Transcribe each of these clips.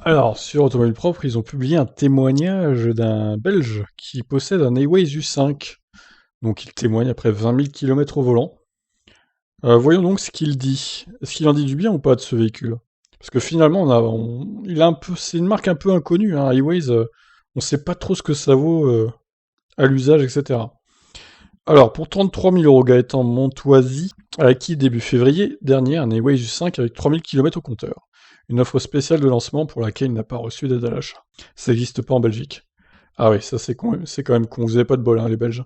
Alors, sur Automobile Propre, ils ont publié un témoignage d'un Belge qui possède un Airways U5. Donc, il témoigne après 20 000 km au volant. Voyons donc ce qu'il dit. Est-ce qu'il en dit du bien ou pas de ce véhicule? Parce que finalement, il a un peu, c'est une marque un peu inconnue, hein, Airways. On sait pas trop ce que ça vaut à l'usage, etc. Alors, pour 33 000 euros, Gaëtan Montoisi a acquis début février dernier un Airways U5 avec 3 000 km au compteur. Une offre spéciale de lancement pour laquelle il n'a pas reçu d'aide à l'achat. Ça n'existe pas en Belgique. Ah oui, ça c'est quand même con, vous avez pas de bol, hein, les Belges.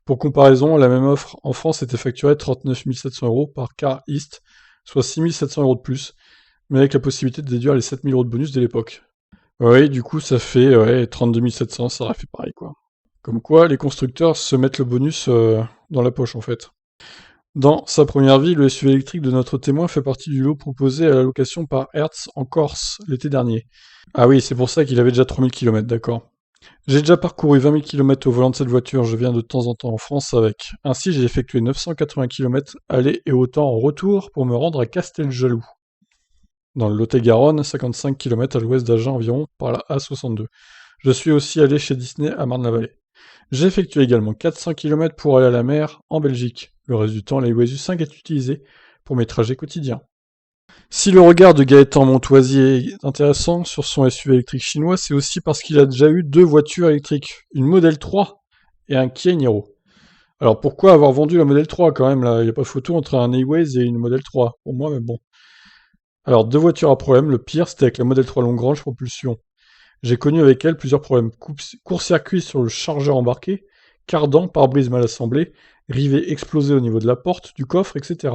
Pour comparaison, la même offre en France était facturée 39 700 euros par Car East, soit 6 700 euros de plus, mais avec la possibilité de déduire les 7 000 euros de bonus de l'époque. Oui, du coup, ça fait 32 700, ça aurait fait pareil, quoi. Comme quoi, les constructeurs se mettent le bonus dans la poche, en fait. Dans sa première vie, le SUV électrique de notre témoin fait partie du lot proposé à la location par Hertz en Corse l'été dernier. Ah oui, c'est pour ça qu'il avait déjà 3000 km, d'accord. J'ai déjà parcouru 20 000 km au volant de cette voiture, je viens de temps en temps en France avec. Ainsi, j'ai effectué 980 km aller et autant en retour pour me rendre à Casteljaloux, dans le Lot-et-Garonne, 55 km à l'ouest d'Agen environ, par la A62. Je suis aussi allé chez Disney à Marne-la-Vallée. J'ai effectué également 400 km pour aller à la mer en Belgique. Le reste du temps, la Waze U5 est utilisée pour mes trajets quotidiens. Si le regard de Gaëtan Montoisier est intéressant sur son SUV électrique chinois, c'est aussi parce qu'il a déjà eu deux voitures électriques, une Model 3 et un Kia Niro. Alors pourquoi avoir vendu la Model 3 quand même là? Il n'y a pas photo entre un Airways et une Model 3, pour moi, mais bon. Alors deux voitures à problème, le pire c'était avec la Model 3 Longrange propulsion. J'ai connu avec elle plusieurs problèmes. Court-circuit sur le chargeur embarqué, cardan, pare-brise mal assemblé, rivet explosé au niveau de la porte, du coffre, etc.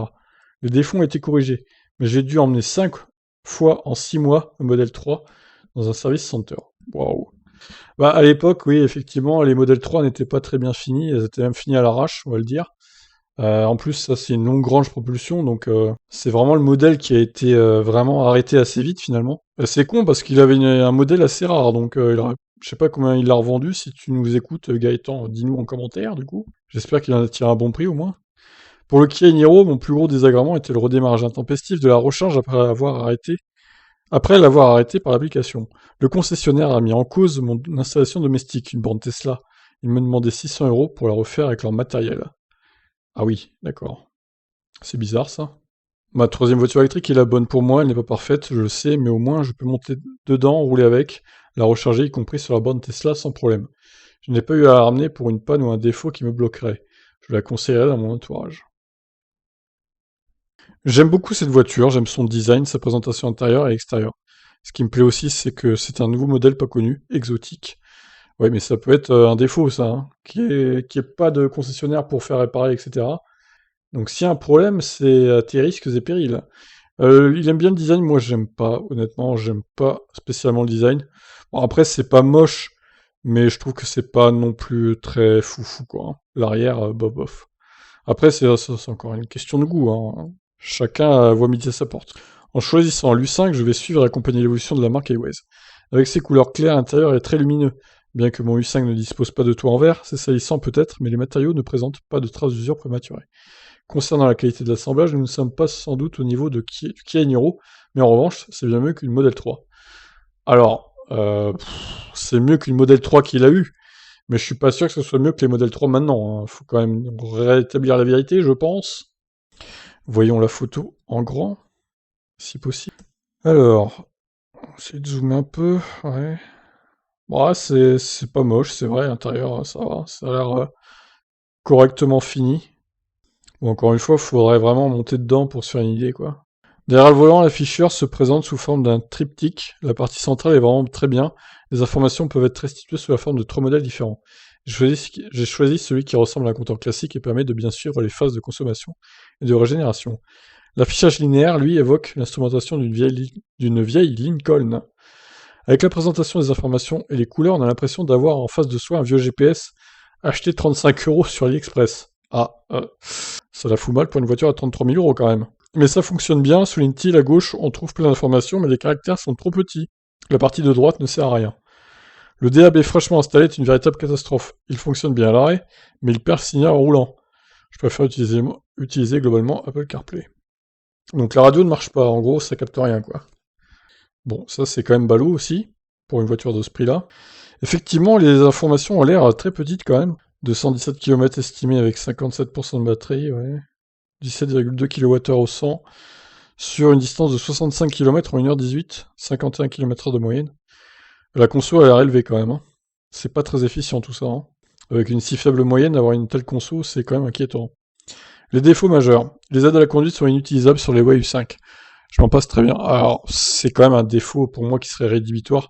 Les défauts ont été corrigés, mais j'ai dû emmener 5 fois en 6 mois le modèle 3 dans un service center. Waouh. Bah, à l'époque, oui, effectivement, les modèles 3 n'étaient pas très bien finis, elles étaient même finies à l'arrache, on va le dire. En plus, ça, c'est une longue grange propulsion, donc c'est vraiment le modèle qui a été vraiment arrêté assez vite finalement. C'est con parce qu'il avait un modèle assez rare, donc je sais pas combien il l'a revendu. Si tu nous écoutes, Gaëtan, dis-nous en commentaire du coup. J'espère qu'il en a tiré un bon prix au moins. Pour le Kia Niro, mon plus gros désagrément était le redémarrage intempestif de la recharge après l'avoir arrêté par l'application. Le concessionnaire a mis en cause mon installation domestique, une borne Tesla. Il me demandait 600 euros pour la refaire avec leur matériel. Ah oui, d'accord. C'est bizarre ça. Ma troisième voiture électrique est la bonne pour moi, elle n'est pas parfaite, je le sais, mais au moins je peux monter dedans, rouler avec, la recharger, y compris sur la borne Tesla, sans problème. Je n'ai pas eu à la ramener pour une panne ou un défaut qui me bloquerait. Je la conseillerais dans mon entourage. J'aime beaucoup cette voiture, j'aime son design, sa présentation intérieure et extérieure. Ce qui me plaît aussi, c'est que c'est un nouveau modèle pas connu, exotique. Ouais, mais ça peut être un défaut, ça, hein, qui est pas de concessionnaire pour faire réparer, etc. Donc s'il y a un problème, c'est à tes risques et périls. Il aime bien le design, moi j'aime pas, honnêtement, j'aime pas spécialement le design. Bon, après, c'est pas moche, mais je trouve que c'est pas non plus très foufou, quoi, hein. L'arrière, bof bof. Après, c'est encore une question de goût, hein. Chacun voit midi à sa porte. En choisissant l'U5, je vais suivre et accompagner l'évolution de la marque Airways. Avec ses couleurs claires, l'intérieur est très lumineux. Bien que mon U5 ne dispose pas de toit en verre, c'est salissant peut-être, mais les matériaux ne présentent pas de traces d'usure prématurée. Concernant la qualité de l'assemblage, nous ne sommes pas sans doute au niveau du Kia Niro, mais en revanche, c'est bien mieux qu'une Model 3. Alors, c'est mieux qu'une Model 3 qu'il a eu, mais je suis pas sûr que ce soit mieux que les Model 3 maintenant, hein. Faut quand même rétablir la vérité, je pense. Voyons la photo en grand, si possible. Alors, on va essayer de zoomer un peu, ouais. Bon, ouais, c'est pas moche, c'est vrai, l'intérieur, ça va, ça a l'air correctement fini. Bon, encore une fois, il faudrait vraiment monter dedans pour se faire une idée, quoi. Derrière le volant, l'afficheur se présente sous forme d'un triptyque. La partie centrale est vraiment très bien. Les informations peuvent être restituées sous la forme de trois modèles différents. J'ai choisi celui qui ressemble à un compteur classique et permet de bien suivre les phases de consommation et de régénération. L'affichage linéaire, lui, évoque l'instrumentation d'une vieille Lincoln. Avec la présentation des informations et les couleurs, on a l'impression d'avoir en face de soi un vieux GPS acheté 35 euros sur AliExpress. Ah, ça la fout mal pour une voiture à 33 000 euros quand même. Mais ça fonctionne bien, souligne-t-il, à gauche on trouve plein d'informations, mais les caractères sont trop petits. La partie de droite ne sert à rien. Le DAB fraîchement installé est une véritable catastrophe. Il fonctionne bien à l'arrêt, mais il perd le signal en roulant. Je préfère utiliser globalement Apple CarPlay. Donc la radio ne marche pas, en gros ça capte rien quoi. Bon, ça c'est quand même ballot aussi, pour une voiture de ce prix-là. Effectivement, les informations ont l'air très petites quand même. 217 km estimés avec 57% de batterie, ouais. 17,2 kWh au 100, sur une distance de 65 km en 1h18, 51 km/h de moyenne. La conso a l'air élevée quand même, hein. C'est pas très efficient tout ça, hein. Avec une si faible moyenne, avoir une telle conso, c'est quand même inquiétant. Les défauts majeurs. Les aides à la conduite sont inutilisables sur les Huawei U5. Je m'en passe très bien. Alors, c'est quand même un défaut pour moi qui serait rédhibitoire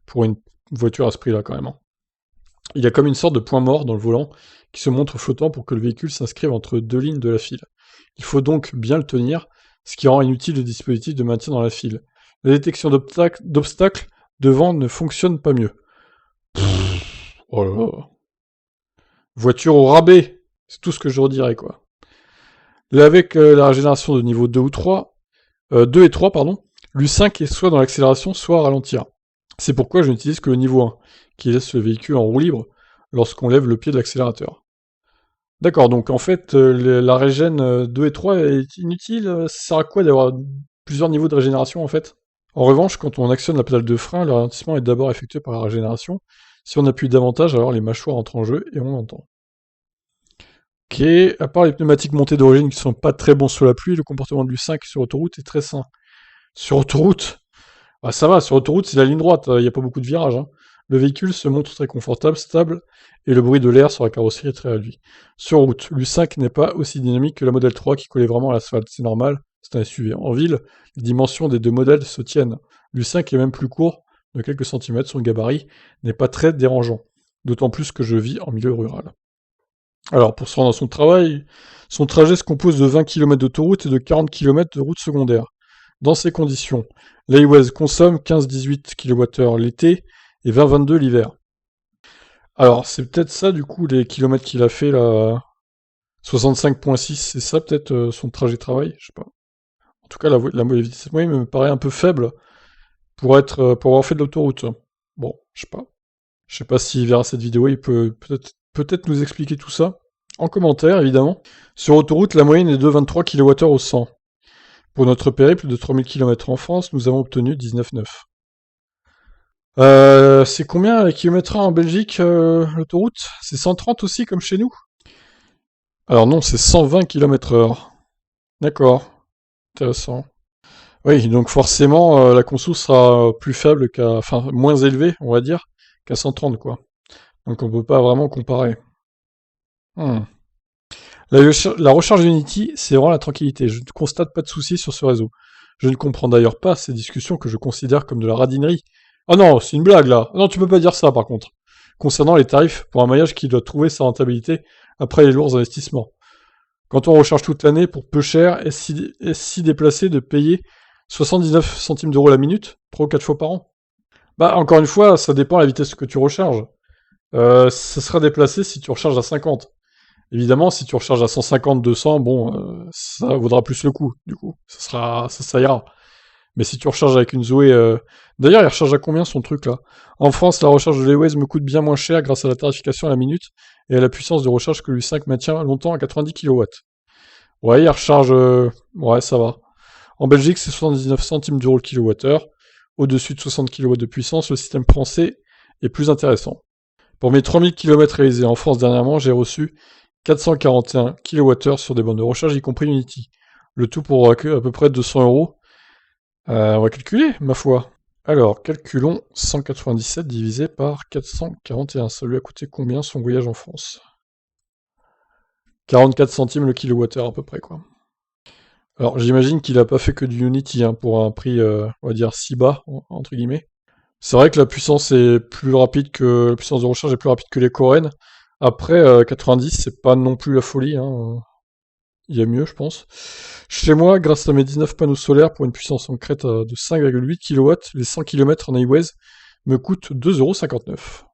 pour une voiture à ce prix-là quand même, hein. Il y a comme une sorte de point mort dans le volant qui se montre flottant pour que le véhicule s'inscrive entre deux lignes de la file. Il faut donc bien le tenir, ce qui rend inutile le dispositif de maintien dans la file. La détection d'obstacles devant ne fonctionne pas mieux. Oh là là. Voiture au rabais, c'est tout ce que je redirais quoi. Là, avec la régénération de niveau 2 ou 3, 2 et 3, pardon, l'U5 est soit dans l'accélération, soit à ralentir. C'est pourquoi je n'utilise que le niveau 1, qui laisse le véhicule en roue libre lorsqu'on lève le pied de l'accélérateur. D'accord, donc en fait, la régène 2 et 3 est inutile. Ça sert à quoi d'avoir plusieurs niveaux de régénération en fait? En revanche, quand on actionne la pédale de frein, le ralentissement est d'abord effectué par la régénération. Si on appuie davantage, alors les mâchoires entrent en jeu et on l'entend. Ok, à part les pneumatiques montés d'origine qui sont pas très bons sous la pluie, le comportement du 5 sur autoroute est très sain. Sur autoroute, bah ça va, sur autoroute c'est la ligne droite, il n'y a pas beaucoup de virages, hein. Le véhicule se montre très confortable, stable, et le bruit de l'air sur la carrosserie est très réduit. Sur route, l'U5 n'est pas aussi dynamique que la Model 3 qui collait vraiment à l'asphalte, c'est normal, c'est un SUV. En ville, les dimensions des deux modèles se tiennent. L'U5 est même plus court, de quelques centimètres, son gabarit n'est pas très dérangeant, d'autant plus que je vis en milieu rural. Alors, pour se rendre à son travail, son trajet se compose de 20 km d'autoroute et de 40 km de route secondaire. Dans ces conditions, l'Highways consomme 15-18 kWh l'été et 20-22 l'hiver. Alors, c'est peut-être ça, du coup, les kilomètres qu'il a fait, là, 65,6, c'est ça, peut-être, son trajet de travail, je sais pas. En tout cas, la vitesse moyenne me paraît un peu faible pour avoir fait de l'autoroute. Bon, je sais pas. Je sais pas s'il verra cette vidéo, il peut peut-être nous expliquer tout ça. En commentaire, évidemment. Sur autoroute, la moyenne est de 23 kWh au 100. Pour notre périple de 3000 km en France, nous avons obtenu 19,9. C'est combien la kilomètre en Belgique, l'autoroute? C'est 130 aussi, comme chez nous? Alors non, c'est 120 km/h. D'accord, intéressant. Oui, donc forcément, la conso sera plus faible enfin, moins élevée, on va dire, qu'à 130, quoi. Donc on peut pas vraiment comparer. Hmm. La recharge Unity, c'est vraiment la tranquillité. Je ne constate pas de soucis sur ce réseau. Je ne comprends d'ailleurs pas ces discussions que je considère comme de la radinerie. Oh non, c'est une blague là. Non, tu peux pas dire ça par contre. Concernant les tarifs pour un maillage qui doit trouver sa rentabilité après les lourds investissements. Quand on recharge toute l'année pour peu cher, est-ce si déplacé de payer 79 centimes d'euros la minute, 3 ou 4 fois par an? Bah encore une fois, ça dépend de la vitesse que tu recharges. Ça sera déplacé si tu recharges à 50. Évidemment, si tu recharges à 150, 200, bon, ça vaudra plus le coup, du coup. Ça ira. Mais si tu recharges avec une Zoé... D'ailleurs, il recharge à combien son truc, là? En France, la recharge de l'E-Waze me coûte bien moins cher grâce à la tarification à la minute et à la puissance de recharge que l'U5 maintient longtemps à 90 kW. Ouais, il recharge... Ouais, ça va. En Belgique, c'est 79 centimes d'euros le kilowattheure. Au-dessus de 60 kW de puissance, le système français est plus intéressant. Pour mes 3000 km réalisés en France dernièrement, j'ai reçu 441 kWh sur des bornes de recharge, y compris Unity. Le tout pour à peu près 200 euros. On va calculer, ma foi. Alors, calculons 197 divisé par 441. Ça lui a coûté combien son voyage en France? 44 centimes le kilowattheure à peu près, quoi. Alors, j'imagine qu'il a pas fait que du Unity, hein, pour un prix, on va dire, si bas, entre guillemets. C'est vrai que la puissance est plus rapide que... La puissance de recharge est plus rapide que les Coréennes. Après, 90, c'est pas non plus la folie, hein. Il y a mieux, je pense. Chez moi, grâce à mes 19 panneaux solaires pour une puissance en crête de 5,8 kW, les 100 km en Highways me coûtent 2,59 €.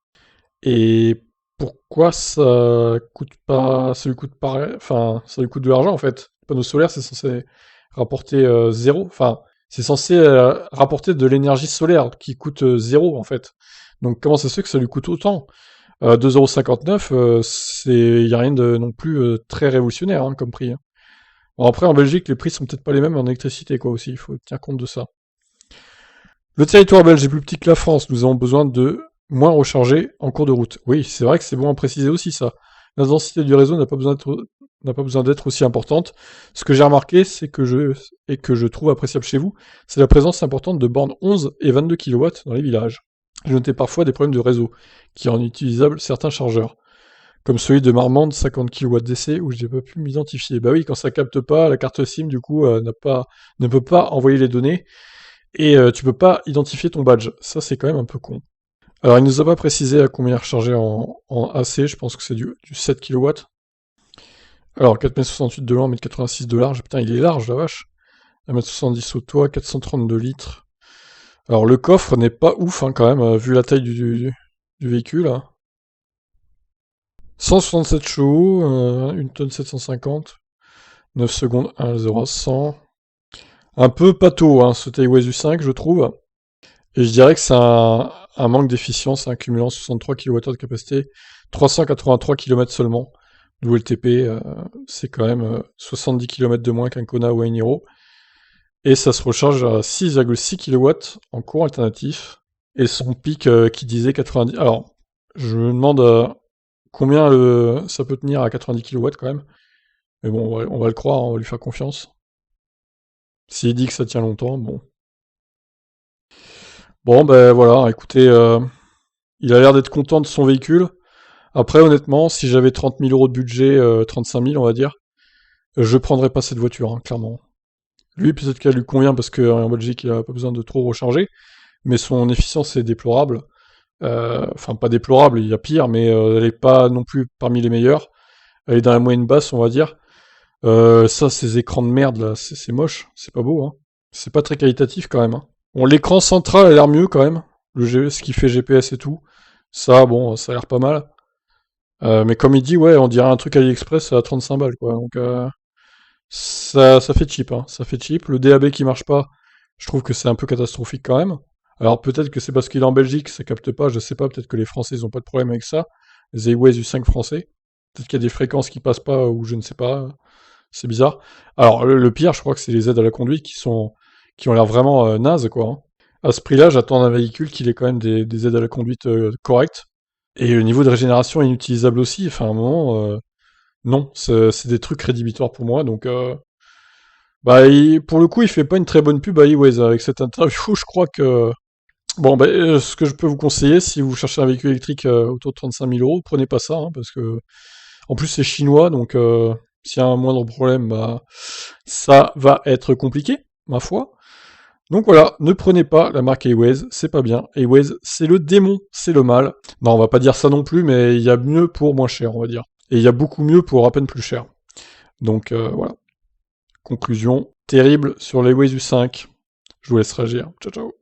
Et pourquoi ça coûte pas... Ça lui coûte pareil... Enfin, ça lui coûte de l'argent, en fait. Les panneaux solaires, c'est censé rapporter zéro. Enfin, c'est censé rapporter de l'énergie solaire qui coûte zéro, en fait. Donc comment ça se fait que ça lui coûte autant? 2,59 €, c'est... Y a rien de non plus très révolutionnaire, hein, comme prix, hein. Bon, après, en Belgique, les prix sont peut-être pas les mêmes en électricité, quoi, aussi. Il faut tenir compte de ça. Le territoire belge est plus petit que la France, nous avons besoin de moins recharger en cours de route. Oui, c'est vrai que c'est bon à préciser aussi ça. La densité du réseau n'a pas besoin d'être aussi importante. Ce que j'ai remarqué, et que je trouve appréciable chez vous, c'est la présence importante de bornes 11 et 22 kW dans les villages. J'ai noté parfois des problèmes de réseau, qui rendent inutilisables certains chargeurs, comme celui de Marmande 50 kW DC où je n'ai pas pu m'identifier. Bah oui, quand ça capte pas, la carte SIM du coup ne peut pas envoyer les données, et tu peux pas identifier ton badge. Ça c'est quand même un peu con. Alors, il nous a pas précisé à combien recharger en AC, je pense que c'est du 7 kW. Alors, 4,68 m de long, 1,86 m de large, putain, il est large, la vache. 1,70 m au toit, 432 litres. Alors, le coffre n'est pas ouf, hein, quand même, vu la taille du véhicule. Hein. 167 chevaux, 1 tonne 750, 9 secondes, 1 0 à 100. Un peu pâteau, hein, ce Taiwan U5, je trouve. Et je dirais que c'est un manque d'efficience, un cumulant 63 kWh de capacité, 383 km seulement. WLTP, c'est quand même 70 km de moins qu'un Kona ou un Niro. Et ça se recharge à 6,6 kW en courant alternatif. Et son pic qui disait 90... Alors, je me demande combien ça peut tenir à 90 kW quand même. Mais bon, on va le croire, on va lui faire confiance. S'il dit que ça tient longtemps, bon. Bon, ben voilà, écoutez, il a l'air d'être content de son véhicule. Après, honnêtement, si j'avais 30 000 euros de budget, 35 000 on va dire, je prendrais pas cette voiture, hein, clairement. Lui, peut-être qu'elle lui convient parce qu'en Belgique, il a pas besoin de trop recharger, mais son efficience est déplorable. Enfin, pas déplorable, il y a pire, mais elle est pas non plus parmi les meilleures. Elle est dans la moyenne basse, on va dire. Ça, ces écrans de merde, là, c'est moche, c'est pas beau, hein. C'est pas très qualitatif, quand même, hein. Bon, l'écran central a l'air mieux, quand même. Ce qui fait GPS et tout. Ça, bon, ça a l'air pas mal. Mais comme il dit, ouais, on dirait un truc AliExpress à 35 balles, quoi. Donc, ça fait cheap, hein. Ça fait cheap. Le DAB qui marche pas, je trouve que c'est un peu catastrophique quand même. Alors peut-être que c'est parce qu'il est en Belgique, ça capte pas, je sais pas, peut-être que les Français ils ont pas de problème avec ça. Les Airways U5 français. Peut-être qu'il y a des fréquences qui passent pas ou je ne sais pas. C'est bizarre. Alors le pire, je crois que c'est les aides à la conduite qui ont l'air vraiment nazes, quoi. Hein. À ce prix-là, j'attends d'un véhicule qu'il ait quand même des aides à la conduite correctes. Et le niveau de régénération est inutilisable aussi. Enfin, à un moment, non, c'est des trucs rédhibitoires pour moi. Donc, bah, pour le coup, il fait pas une très bonne pub à eWays avec cette interview. Je crois que bon, bah, ce que je peux vous conseiller, si vous cherchez un véhicule électrique autour de 35 000 euros, prenez pas ça, hein, parce que en plus c'est chinois, donc s'il y a un moindre problème, bah, ça va être compliqué, ma foi. Donc voilà, ne prenez pas la marque Airways, c'est pas bien. Airways, c'est le démon, c'est le mal. Non, on va pas dire ça non plus, mais il y a mieux pour moins cher, on va dire. Et il y a beaucoup mieux pour à peine plus cher. Donc voilà. Conclusion, terrible sur l'Airways U5. Je vous laisse réagir. Ciao ciao.